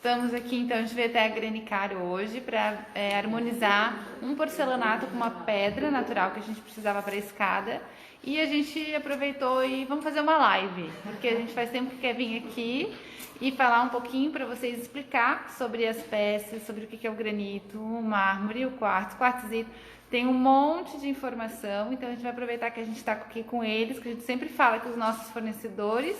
Estamos aqui, então, a gente veio até a Granicar hoje para harmonizar um porcelanato com uma pedra natural que a gente precisava para a escada. E a gente aproveitou e vamos fazer uma live, porque a gente faz tempo que quer vir aqui e falar um pouquinho para vocês explicar sobre as peças, sobre o que é o granito, o mármore, o quartzo, quartzito. Tem um monte de informação, então a gente vai aproveitar que a gente está aqui com eles, que a gente sempre fala que os nossos fornecedores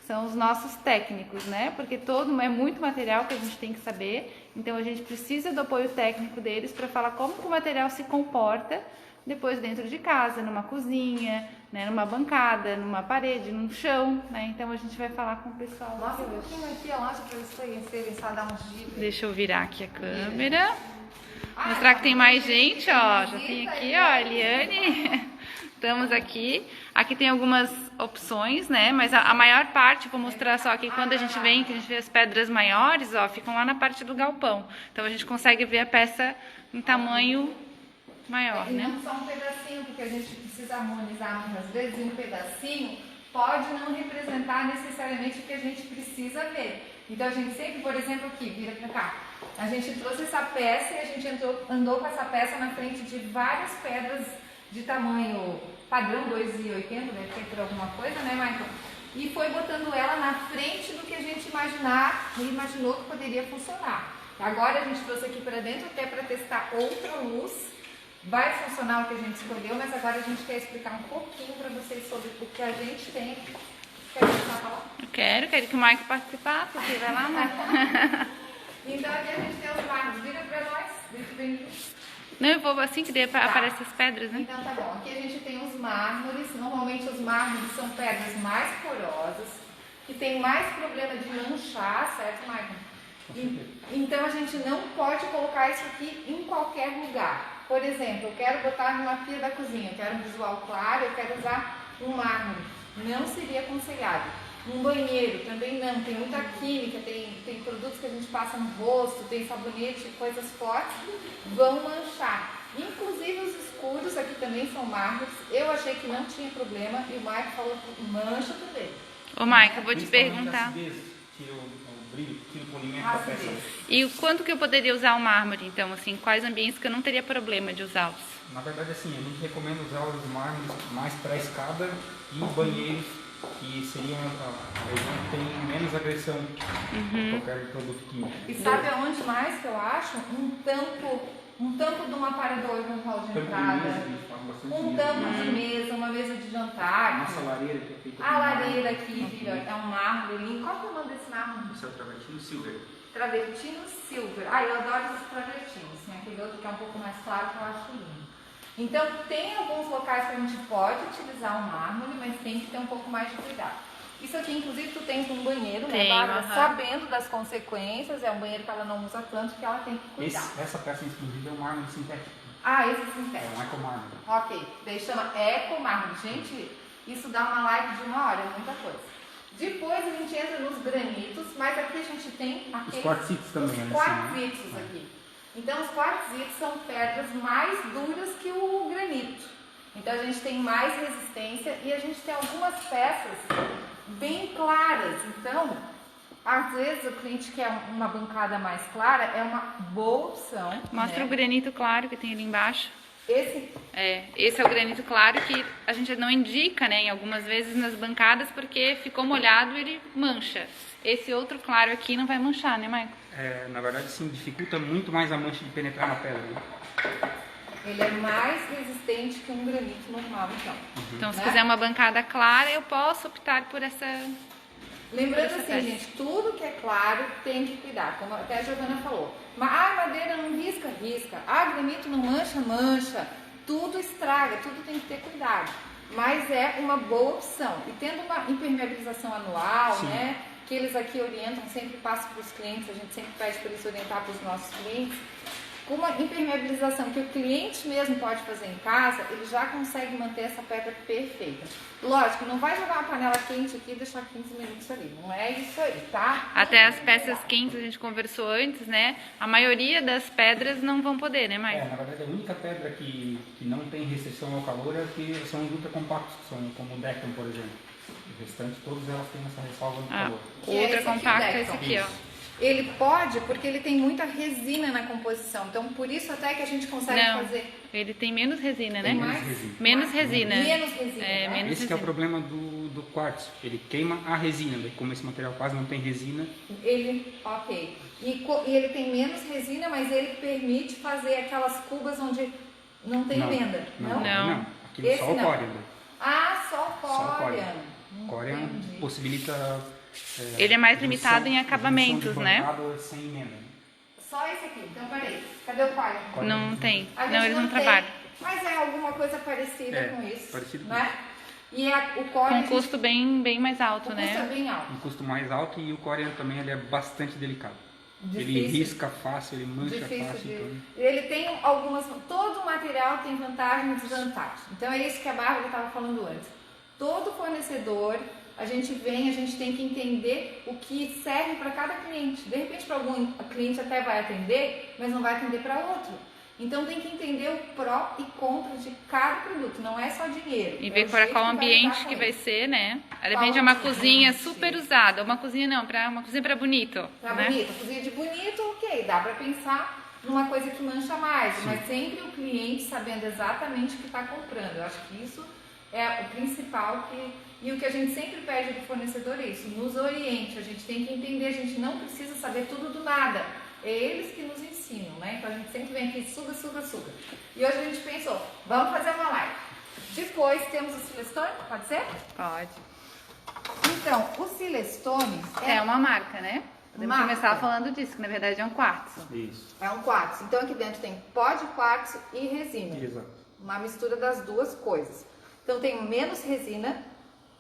são os nossos técnicos, né? Porque é muito material que a gente tem que saber, então a gente precisa do apoio técnico deles para falar como que o material se comporta depois dentro de casa, numa cozinha, né? Numa bancada, numa parede, num chão, né? Então a gente vai falar com o pessoal. Mostra um pouquinho aqui a loja para eles conhecerem, só dar uns dicas. Deixa eu virar aqui a câmera. Mostrar que tem mais gente, ó. Já tem aqui, ó, a Eliane. Estamos aqui. Aqui tem algumas opções, né? Mas a maior parte, vou mostrar só aqui quando a gente vem, que a gente vê as pedras maiores, ó, ficam lá na parte do galpão. Então a gente consegue ver a peça em tamanho maior, e né? não só um pedacinho, porque a gente precisa harmonizar muitas vezes, e um pedacinho pode não representar necessariamente o que a gente precisa ver. Então a gente sempre, por exemplo, aqui, vira pra cá, a gente trouxe essa peça e a gente andou com essa peça na frente de várias pedras de tamanho padrão, 2,80, deve ter por alguma coisa, né, Michael? E foi botando ela na frente do que a gente imaginou que poderia funcionar. Agora a gente trouxe aqui para dentro até para testar outra luz. Vai funcionar o que a gente escolheu, mas agora a gente quer explicar um pouquinho para vocês sobre o que a gente tem. Quer começar a falar? Eu quero que o Michael participasse, porque vai lá, Michael. Então aqui a gente tem os mármores. Vira para nós, deixa bem. Não, eu vou assim que aparecem as pedras, né? Então tá bom. Aqui a gente tem os mármores. Normalmente os mármores são pedras mais porosas, que tem mais problema de manchar, certo, Michael? Então a gente não pode colocar isso aqui em qualquer lugar. Por exemplo, eu quero botar numa pia da cozinha, eu quero um visual claro, eu quero usar um mármore. Não seria aconselhado. Um banheiro também não, tem muita química, tem produtos que a gente passa no rosto, tem sabonete, coisas fortes, vão manchar. Inclusive os escuros aqui também são mármores. Eu achei que não tinha problema e o Maico falou que mancha também. Ô, Maico, eu vou te perguntar. Tira o brilho, tira o polimento da peça. E o quanto que eu poderia usar o mármore, então, assim, quais ambientes que eu não teria problema de usá-los? Na verdade, assim, a gente recomenda usar os mármores mais para escada e banheiros, que seriam a região que tem menos agressão de qualquer produto químico. E sabe aonde mais que eu acho? Um tampo de um aparador no hall de entrada, um tampo de mesa, uma mesa de jantar. Nossa lareira que é feita a lareira aqui, filha, é um mármore lindo. Qual que é o nome desse mármore? Esse é o travertino silver. Travertino silver. Ah, eu adoro esses travertinos. Tem aquele outro que é um pouco mais claro que eu acho lindo. Então, tem alguns locais que a gente pode utilizar o mármore, mas tem que ter um pouco mais de cuidado. Isso aqui, inclusive, tu tens um banheiro, né, Bárbara? Sabendo das consequências, é um banheiro que ela não usa tanto, que ela tem que cuidar. Essa peça, inclusive, é um mármore sintético. Ah, esse é É sintético. um ecomármore. Ok, daí chama ecomármore. Gente, isso dá uma live de 1 hora, é muita coisa. Depois a gente entra nos granitos, mas aqui a gente tem aqueles, Os quartzitos também, os quartzitos aqui. Então, os quartzitos são pedras mais duras que o granito. Então, a gente tem mais resistência e a gente tem algumas peças bem claras. Então, às vezes o cliente quer uma bancada mais clara, é uma boa opção. Mostra né? o granito claro que tem ali embaixo. Esse É o granito claro que a gente não indica, né, em algumas vezes nas bancadas, porque ficou molhado e ele mancha. Esse outro claro aqui não vai manchar, né, Michael? Na verdade, sim, dificulta muito mais a mancha de penetrar na pedra. Né? ele é mais resistente que um granito normal, então. Então, se né? quiser uma bancada clara, eu posso optar por essa... Lembrando essa assim, peça. gente, tudo que é claro tem que cuidar, como até a Giovana falou. Madeira não risca, risca. Granito não mancha, mancha. Tudo estraga, tudo tem que ter cuidado. Mas é uma boa opção. E tendo uma impermeabilização anual, Sim. né? Que eles aqui orientam, sempre passam para os clientes, a gente sempre pede para eles orientar para os nossos clientes. Com uma impermeabilização que o cliente mesmo pode fazer em casa, ele já consegue manter essa pedra perfeita. Lógico, não vai jogar uma panela quente aqui e deixar 15 minutos ali. Não é isso aí, tá? Até as peças quentes, a gente conversou antes, né? A maioria das pedras não vão poder, né, Maia? Na verdade, a única pedra que não tem restrição ao calor é que são os ultracompactos, que são como o Decton, por exemplo. O restante, todas elas têm essa ressalva no calor. Outra esse aqui, compacta é Decton. esse aqui, ó. Ele pode, porque ele tem muita resina na composição. Então, por isso até que a gente consegue Não, fazer ele tem menos resina, né? Tem mais, Menos resina. menos resina. É, né? menos Esse que é o resina. problema do quartzo. Ele queima a resina. Daí, como esse material quase não tem resina, Ok. E ele tem menos resina, mas ele permite fazer aquelas cubas onde não tem venda. Não. Aquilo Esse só o não. cória. Ah, só Só o cória. cória. Cória Entendi. possibilita... Ele é mais junção- limitado em junção de acabamentos, né? bancada sem emenda. Só esse aqui. Então, peraí. Cadê o cória? Não tem. A gente Não, eles não tem, trabalham. mas é alguma coisa parecida É, com isso. parecido com né? E o cória... Com a um gente- custo bem mais alto, o custo é né? bem alto. Um custo mais alto e o cória também ele é bastante delicado. Ele Difícil. risca fácil, ele mancha Difícil fácil. de... Então... Ele tem algumas... Todo material tem vantagem e desvantagem. Então é isso que a Bárbara estava falando antes. Todo fornecedor, a gente tem que entender o que serve para cada cliente. De repente, para algum cliente até vai atender, mas não vai atender para outro. Então tem que entender o pró e contra de cada produto, não é só dinheiro. E é ver o qual jeito que vai ambiente lidar com que vai ele. ser, né? De Qual repente é uma ambiente? cozinha super usada. Uma cozinha não, uma cozinha para bonito. Pra né? bonito, cozinha de bonito, ok, dá pra pensar numa coisa que mancha mais, Sim. mas sempre o cliente sabendo exatamente o que está comprando. Eu acho que isso é o principal e o que a gente sempre pede do fornecedor é isso, nos oriente, a gente tem que entender, a gente não precisa saber tudo do nada, é eles que nos ensinam, né? Então a gente sempre vem aqui, suga. E hoje a gente pensou, vamos fazer uma live. Depois temos o Silestone, pode ser? Pode. Então, o Silestone É uma marca, né? Podemos Marca. começar falando disso, que na verdade é um quartzo. Isso. é um quartzo. Então aqui dentro tem pó de quartzo e resina. Exato. Uma mistura das duas coisas. Então tem menos resina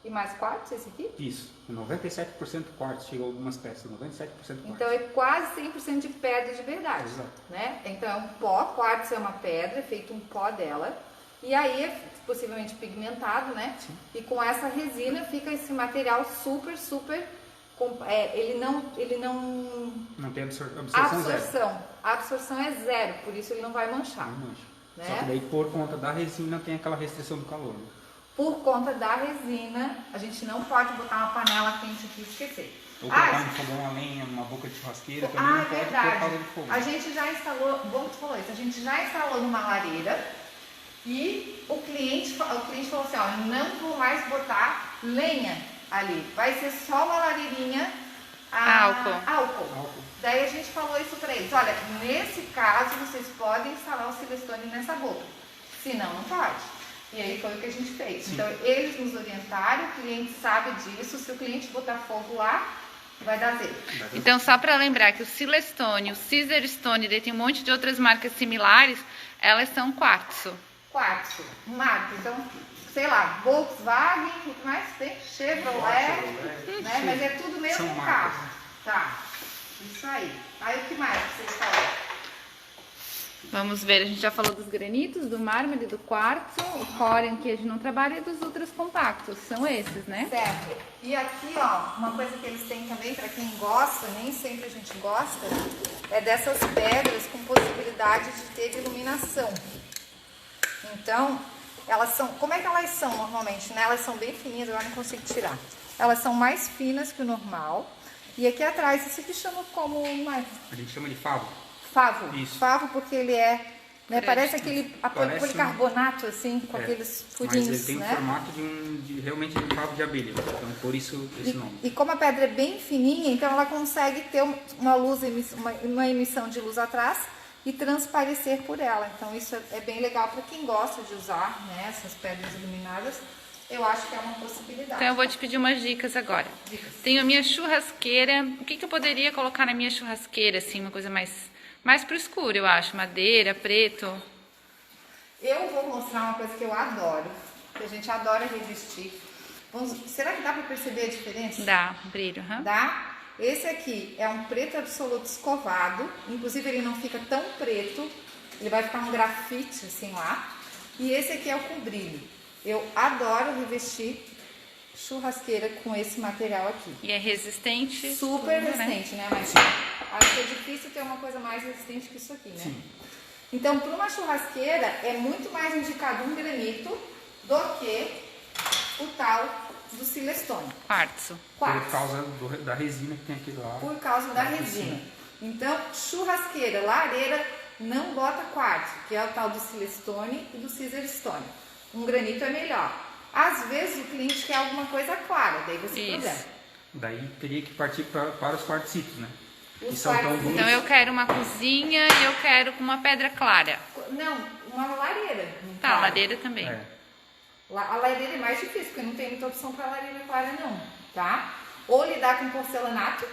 e mais quartzo esse aqui. Isso. 97% quartzo, chegou algumas peças, 97% quartzo. Então é quase 100% de pedra de verdade. Exato. Né? Então é um pó, quartzo é uma pedra, é feito um pó dela. E aí é possivelmente pigmentado, né? Sim. E com essa resina fica esse material super ele não Não tem absorção zero. A absorção é zero, por isso ele não vai manchar. Não mancha. Né? Só que daí por conta da resina tem aquela restrição do calor. Né? Por conta da resina, a gente não pode botar uma panela quente aqui e esquecer. Ou colocar no fogão a lenha, numa boca de churrasqueira, também não pode por verdade. causa do fogo. A gente já instalou, bom que tu falou isso, a gente já instalou numa lareira e o cliente falou assim, ó, não vou mais botar lenha ali, vai ser só uma lareirinha álcool. Álcool. Daí a gente falou isso para eles, olha, nesse caso vocês podem instalar o Silestone nessa boca, senão não pode. E aí foi o que a gente fez. Sim. Então eles nos orientaram, o cliente sabe disso, se o cliente botar fogo lá, vai dar zero. Então, só para lembrar que o Silestone, o Caesarstone, daí tem um monte de outras marcas similares, elas são quartzo. Quartzo, marca, então, sei lá, Volkswagen, o que mais tem? Chevrolet, né? Mas é tudo mesmo São carro. marcas. Tá, isso aí. Aí o que mais que vocês falaram? Vamos ver, a gente já falou dos granitos, do mármore, do quartzo, o corian que a gente não trabalha e dos ultras compactos, são esses, né? Certo. E aqui, ó, uma coisa que eles têm também, para quem gosta, nem sempre a gente gosta, é dessas pedras com possibilidade de ter iluminação. Então, elas são, como é que elas são normalmente, né? Elas são bem fininhas, agora não consigo tirar. Elas são mais finas que o normal. E aqui atrás, isso aqui chama como uma A gente chama de favo. favo. Isso. Favo porque ele é, né? Parece aquele Parece policarbonato, assim, com aqueles furinhos, Mas ele tem né? o formato realmente de favo de abelha. Então, por isso esse nome. E como a pedra é bem fininha, então ela consegue ter uma luz, uma emissão de luz atrás e transparecer por ela. Então isso é bem legal para quem gosta de usar, né, essas pedras iluminadas. Eu acho que é uma possibilidade. Então eu vou te pedir umas dicas agora. Dicas. Tenho a minha churrasqueira, o que eu poderia colocar na minha churrasqueira, assim, uma coisa mais pro escuro, eu acho, madeira, preto. Eu vou mostrar uma coisa que eu adoro, que a gente adora revestir. Será que dá para perceber a diferença? Dá, brilho, Dá? Esse aqui é um preto absoluto escovado, inclusive ele não fica tão preto, ele vai ficar um grafite assim lá. E esse aqui é o com brilho. Eu adoro revestir churrasqueira com esse material aqui. E é resistente. Super tudo, né? resistente, né? Mas acho que é difícil ter uma coisa mais resistente que isso aqui, né? Sim. Então, para uma churrasqueira, é muito mais indicado um granito do que o tal do Silestone. Quartzo. Por Quartzo. causa da resina que tem aqui do lado. Por causa da resina. Então, churrasqueira, lareira, não bota quartzo, que é o tal do Silestone e do Caesarstone. Um granito é melhor. Às vezes o cliente quer alguma coisa clara, daí você Isso. puder. Daí teria que partir para os quartzitos, né? Os Que são tão quartzitos. duros. Então eu quero uma cozinha e eu quero com uma pedra clara. Não, uma lareira. Tá, clara. lareira também. É. A lareira é mais difícil, porque não tem muita opção para lareira clara não, tá? Ou lidar com porcelanato,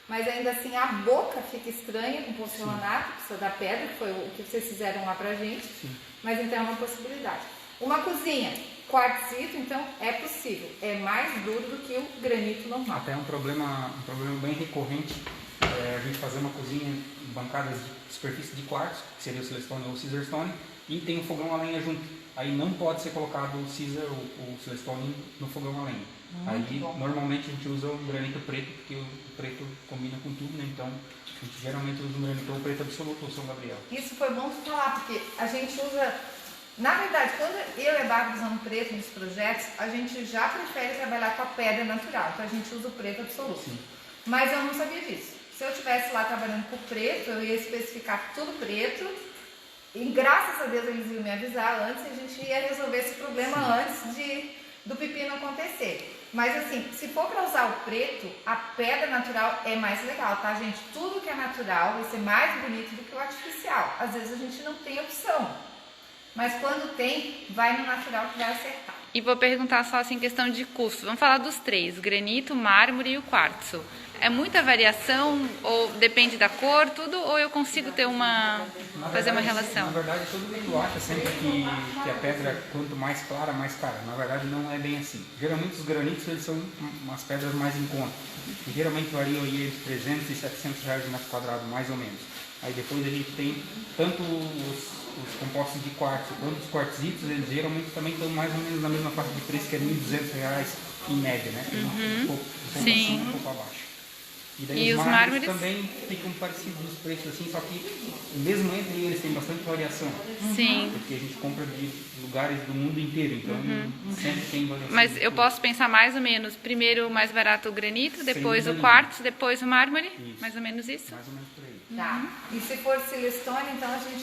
mas ainda assim a boca fica estranha com porcelanato, precisa da pedra, que foi o que vocês fizeram lá pra gente. Sim. Mas então é uma possibilidade. Uma cozinha, quartzito, então é possível. É mais duro do que o granito normal. Até um problema bem recorrente é a gente fazer uma cozinha em bancadas de superfície de quartzo, que seria o Silestone ou o Caesarstone, e tem um fogão a lenha junto. Aí não pode ser colocado o Caesar ou o Silestone no fogão a lenha. Muito Aí bom. normalmente a gente usa um granito preto, porque o preto combina com tudo, né? Então a gente geralmente usa um granito ou preto absoluto ou São Gabriel. Isso foi bom tu falar, porque a gente usa... Na verdade, quando eu e a Bárbara usamos preto nos projetos, a gente já prefere trabalhar com a pedra natural. Então a gente usa o preto absoluto. Sim. Mas eu não sabia disso. Se eu estivesse lá trabalhando com preto, eu ia especificar tudo preto. E graças a Deus eles iam me avisar antes e a gente ia resolver esse problema antes do pepino acontecer. Mas assim, se for para usar o preto, a pedra natural é mais legal, tá, gente? Tudo que é natural vai ser mais bonito do que o artificial. Às vezes a gente não tem opção. Mas quando tem, vai no natural que vai acertar. E vou perguntar só assim, questão de custo. Vamos falar dos três, granito, mármore e o quartzo. É muita variação ou depende da cor, tudo, ou eu consigo ter fazer uma relação? Na verdade, todo mundo acha sempre que a pedra, quanto mais clara, mais cara. Na verdade, não é bem assim. Geralmente, os granitos eles são umas pedras mais em conta. E geralmente variam aí entre 300 e 700 reais o metro quadrado, mais ou menos. Aí depois a gente tem tanto os compostos de quartzo quanto os quartzitos, eles geralmente também estão mais ou menos na mesma faixa de preço, que é R$ 1.200 em média, né? Um pouco Sim. acima, um pouco abaixo. daí E os mármores também ficam parecidos nos preços assim, só que mesmo entre eles tem bastante variação. Sim. Porque a gente compra de lugares do mundo inteiro, então sempre tem variação. Mas eu posso pensar mais ou menos, primeiro o mais barato o granito, depois o granito. quartzo, depois o mármore, Isso. mais ou menos isso? Mais ou menos por aí. Tá. E se for Silestone, então a gente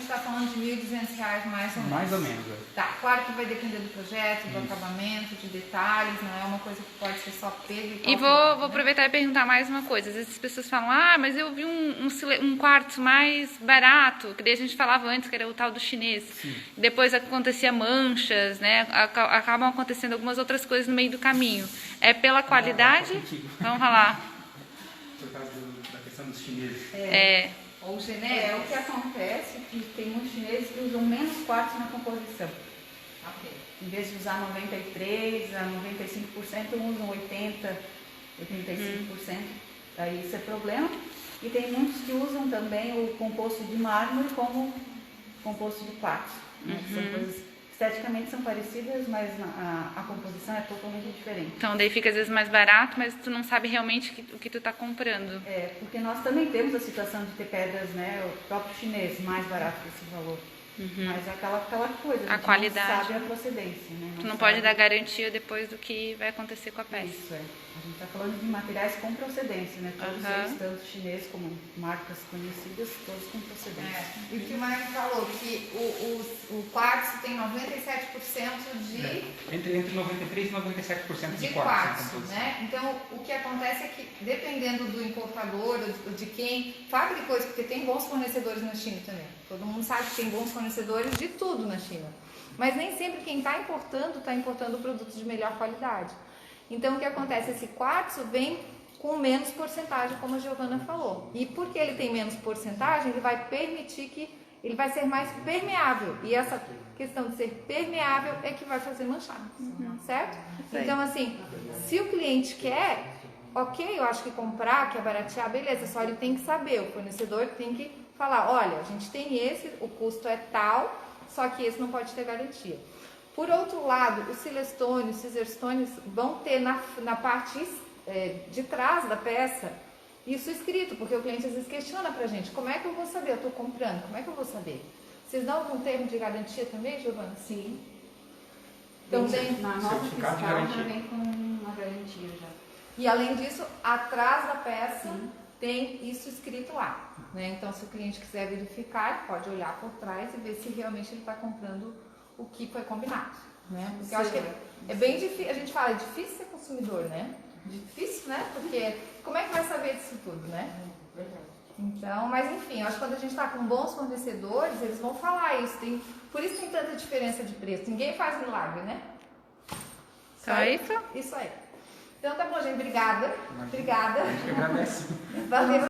está falando de R$ 1.200 mais ou menos. Mais ou menos. É. Tá, claro que vai depender do projeto, do acabamento, de detalhes, não é uma coisa que pode ser só pego E vou aproveitar e perguntar mais uma coisa. Às vezes as pessoas falam, mas eu vi um quartzo mais barato, que daí a gente falava antes, que era o tal do chinês. Sim. Depois acontecia manchas, né? Acabam acontecendo algumas outras coisas no meio do caminho. É pela qualidade? Vamos falar. Por causa da questão dos chineses. Ou O genérico. que acontece é que tem muitos chineses que usam menos quartzo na composição. Ok. Em vez de usar 93% a 95%, usam 80%, 85%. Aí isso é problema. E tem muitos que usam também o composto de mármore como composto de quartzo. Né? São coisas esteticamente são parecidas, mas a composição é totalmente diferente. Então daí fica às vezes mais barato, mas tu não sabe realmente o que tu está comprando. Porque nós também temos a situação de ter pedras, né, o próprio chinês mais barato que esse valor. Mas é aquela coisa, A gente qualidade. não sabe a procedência, né? Tu não sabe. pode dar garantia depois do que vai acontecer com a peça. Isso, A gente está falando de materiais com procedência, né? Todos Aham. eles, tanto chinês como marcas conhecidas, todos com procedência. E o que o Maicon falou, que o quartzo tem 97% Entre 93% e 97% de de quartzo. quartzo, na composição. né? Então, o que acontece é que, dependendo do importador, ou de quem fabricou isso, porque tem bons fornecedores na China também. Todo mundo sabe que tem bons fornecedores de tudo na China. Mas nem sempre quem está importando produtos de melhor qualidade. Então, o que acontece? Esse quartzo vem com menos porcentagem, como a Giovana falou. E porque ele tem menos porcentagem, ele vai permitir que ele vai ser mais permeável. E essa questão de ser permeável é que vai fazer manchar, certo? Então, assim, se o cliente quer, ok, eu acho que comprar, quer baratear, beleza, só ele tem que saber, o fornecedor tem que falar, olha, a gente tem esse, o custo é tal, só que esse não pode ter garantia. Por outro lado, os Silestone, os Caesarstone vão ter na parte de trás da peça isso escrito, porque o cliente às vezes questiona pra gente, como é que eu vou saber? Eu estou comprando, como é que eu vou saber? Vocês dão algum termo de garantia também, Giovana? Sim. Então tem, Na nota Certificado de fiscal já garantia. vem com uma garantia já. e além disso, atrás da peça tem isso escrito lá, né? Então se o cliente quiser verificar, ele pode olhar por trás e ver se realmente ele está comprando o que foi combinado, né? Porque eu acho que é bem difícil, a gente fala, é difícil ser consumidor, né? Difícil, né? Porque como é que vai saber disso tudo, né? Então, mas enfim, eu acho que quando a gente está com bons fornecedores, eles vão falar isso. Por isso tem tanta diferença de preço. Ninguém faz milagre, né? Então é isso? Isso aí. Então tá bom, gente. Obrigada. Obrigada. A gente que agradece. Valeu.